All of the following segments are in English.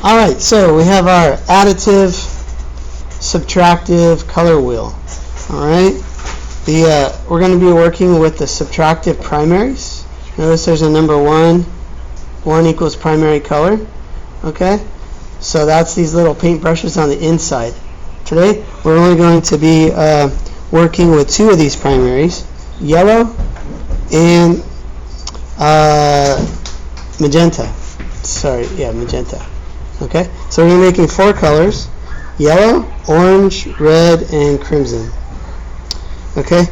Alright, so we have our additive subtractive color wheel. Alright, we're going to be working with the subtractive primaries. Notice there's a number 1. 1 equals primary color. Okay, so that's these little paint brushes on the inside. Today we're only going to be working with 2 of these primaries, yellow and magenta. Magenta. Okay, so we're making 4 colors: yellow, orange, red, and crimson. Okay,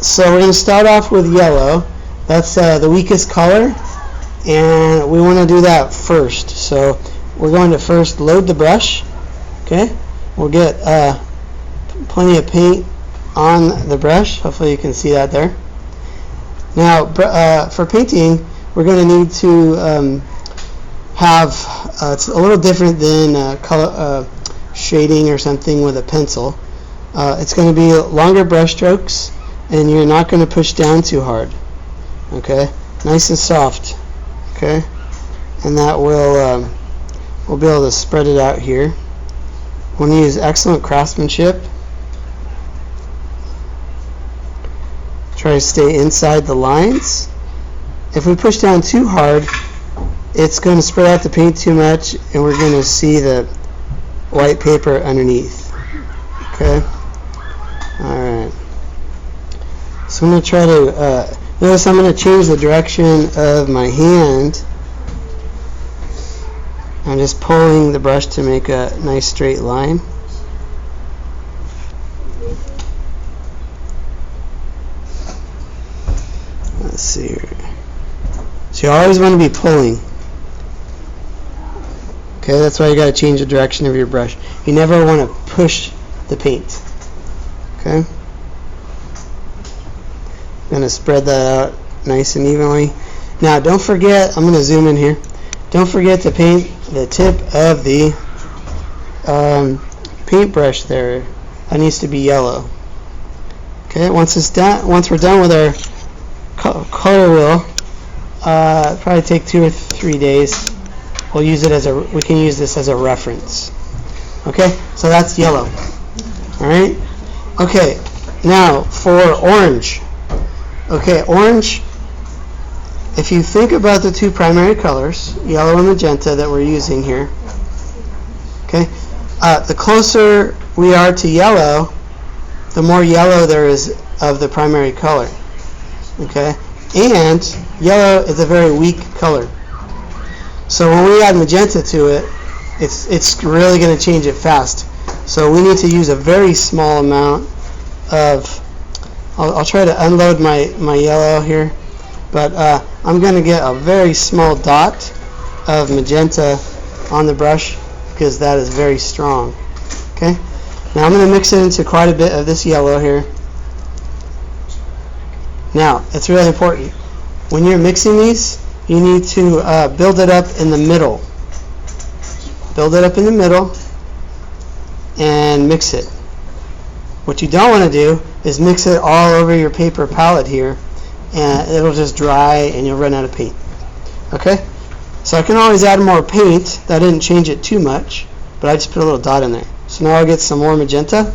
so we're going to start off with yellow. That's the weakest color, and we want to do that first. So we're going to first load the brush. Okay, we'll get plenty of paint on the brush. Hopefully you can see that there. Now for painting, we're going to need to have it's a little different than color shading or something with a pencil. It's going to be longer brush strokes, and you're not going to push down too hard. Okay, nice and soft. Okay, and that will we'll be able to spread it out here. We're going to use excellent craftsmanship. Try to stay inside the lines. If we push down too hard, it's going to spread out the paint too much, and we're going to see the white paper underneath. Okay. Alright. So I'm going to try to notice I'm going to change the direction of my hand. I'm just pulling the brush to make a nice straight line. Let's see here. So you always want to be pulling. Okay, that's why you got to change the direction of your brush. You never want to push the paint. Okay? I'm going to spread that out nice and evenly. Now, don't forget, I'm going to zoom in here. Don't forget to paint the tip of the paintbrush there. That needs to be yellow. Okay, once it's done, once we're done with our color wheel, probably take 2 or 3 days. We'll use it we can use this as a reference. Okay, so that's yellow. All right. Okay, now for orange. Okay, orange. If you think about the 2 primary colors, yellow and magenta, that we're using here. Okay, the closer we are to yellow, the more yellow there is of the primary color. Okay, and yellow is a very weak color. So when we add magenta to it, it's really going to change it fast. So we need to use a very small amount of, I'll try to unload my yellow here, but I'm going to get a very small dot of magenta on the brush because that is very strong. Okay, now I'm going to mix it into quite a bit of this yellow here. Now, it's really important. When you're mixing these, you need to build it up in the middle. Build it up in the middle and mix it. What you don't want to do is mix it all over your paper palette here, and it'll just dry and you'll run out of paint. Okay? So I can always add more paint. That didn't change it too much, but I just put a little dot in there. So now I'll get some more magenta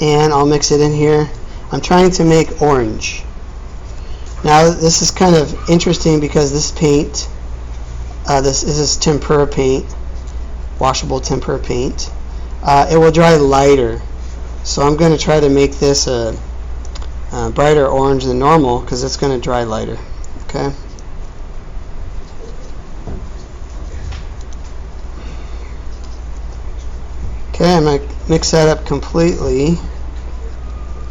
and I'll mix it in here. I'm trying to make orange. Now this is kind of interesting because this paint, this is Tempera paint, washable Tempera paint. It will dry lighter, so I'm going to try to make this a brighter orange than normal because it's going to dry lighter. Okay. Okay, I'm going to mix that up completely.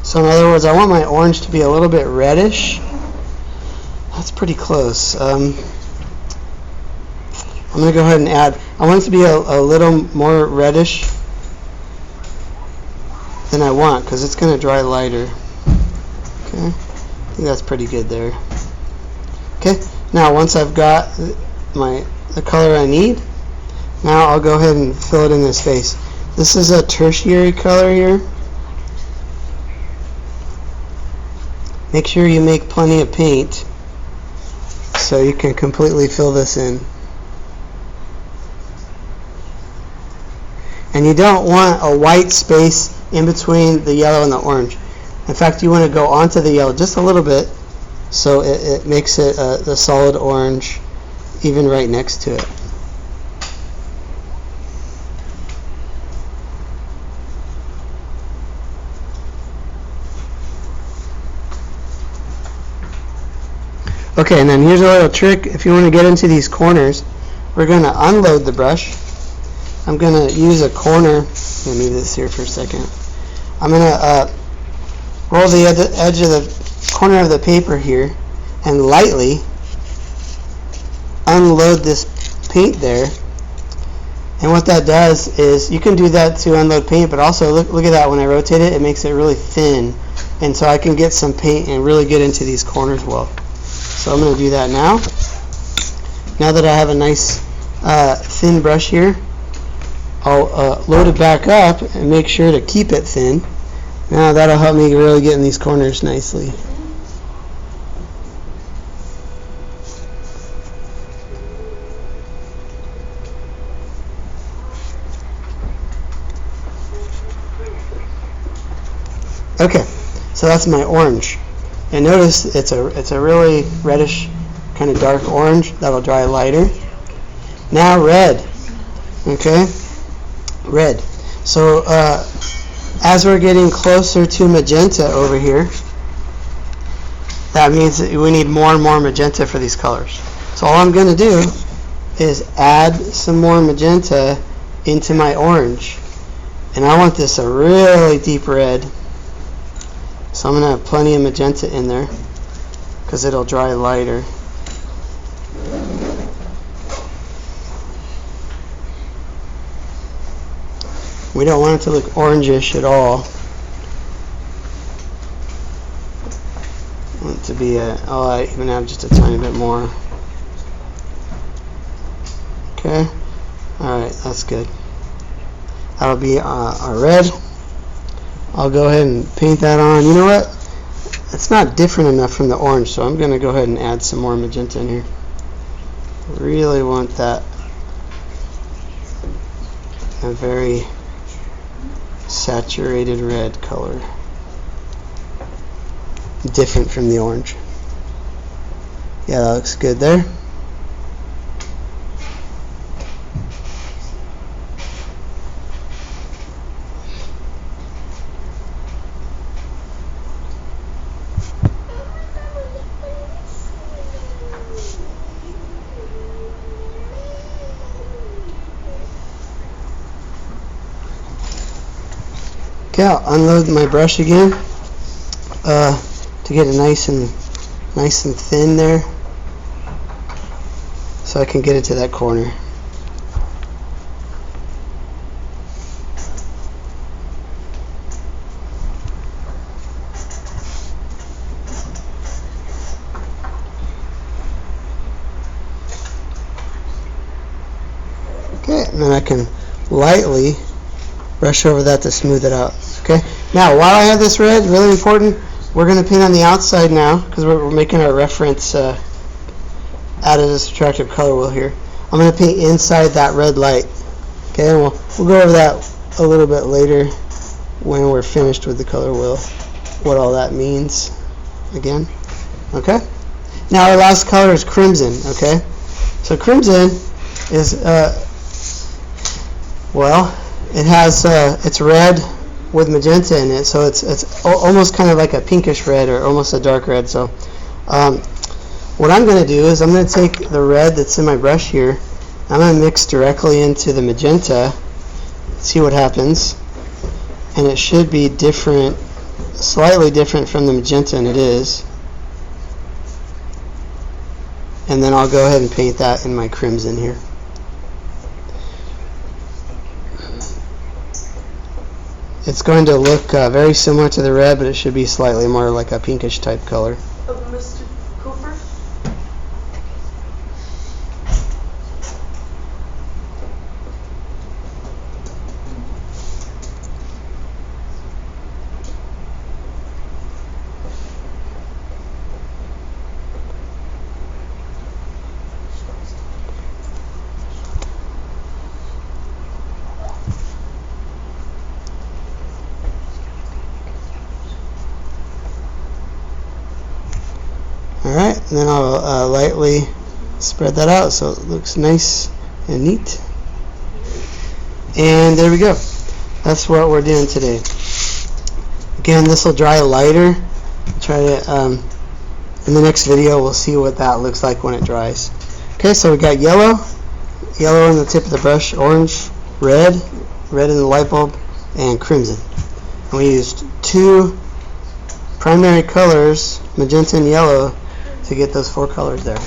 So in other words, I want my orange to be a little bit reddish. That's pretty close. I'm going to go ahead and add, I want it to be a little more reddish than I want because it's going to dry lighter. Okay, I think that's pretty good there. Okay, now once I've got the color I need, now I'll go ahead and fill it in this face. This is a tertiary color here. Make sure you make plenty of paint so you can completely fill this in. And you don't want a white space in between the yellow and the orange. In fact, you want to go onto the yellow just a little bit so it makes it the solid orange even right next to it. Okay, and then here's a little trick. If you want to get into these corners, we're going to unload the brush. I'm going to use a corner. Let me move this here for a second. I'm going to roll the edge of the corner of the paper here and lightly unload this paint there. And what that does is, you can do that to unload paint, but also look at that, when I rotate it, it makes it really thin. And so I can get some paint and really get into these corners well. So I'm going to do that now. Now that I have a nice thin brush here, I'll load it back up and make sure to keep it thin. Now that'll help me really get in these corners nicely. Okay, so that's my orange. And notice it's a really reddish, kind of dark orange. That'll dry lighter. Now red. Okay, red. So as we're getting closer to magenta over here, that means that we need more and more magenta for these colors. So all I'm going to do is add some more magenta into my orange. And I want this a really deep red. So I'm going to have plenty of magenta in there because it'll dry lighter. We don't want it to look orangish at all. I want it to be I even have just a tiny bit more. Okay. Alright, that's good. That'll be our red. I'll go ahead and paint that on. You know what? It's not different enough from the orange, so I'm going to go ahead and add some more magenta in here. Really want that a very saturated red color. Different from the orange. Yeah, that looks good there. Okay, I'll unload my brush again to get it nice and thin there, so I can get it to that corner. Okay, and then I can lightly brush over that to smooth it out. Okay. Now, while I have this red, really important, we're going to paint on the outside now because we're making our reference Additive Subtractive color wheel here. I'm going to paint inside that red light. Okay, and we'll go over that a little bit later when we're finished with the color wheel, what all that means again. Okay. Now our last color is crimson. Okay. So crimson is it has it's red with magenta in it, so it's almost kind of like a pinkish red or almost a dark red. So what I'm going to do is I'm going to take the red that's in my brush here, I'm going to mix directly into the magenta, see what happens, and it should be different, slightly different from the magenta, and it is. And then I'll go ahead and paint that in my crimson here. It's going to look very similar to the red, but it should be slightly more like a pinkish type color. Mr. Cooper? Alright, and then I'll lightly spread that out so it looks nice and neat. And there we go. That's what we're doing today. Again, this will dry lighter. Try to, in the next video, we'll see what that looks like when it dries. Okay, so we got yellow on the tip of the brush, orange, red in the light bulb, and crimson. And we used two primary colors, magenta and yellow, to get those four colors there.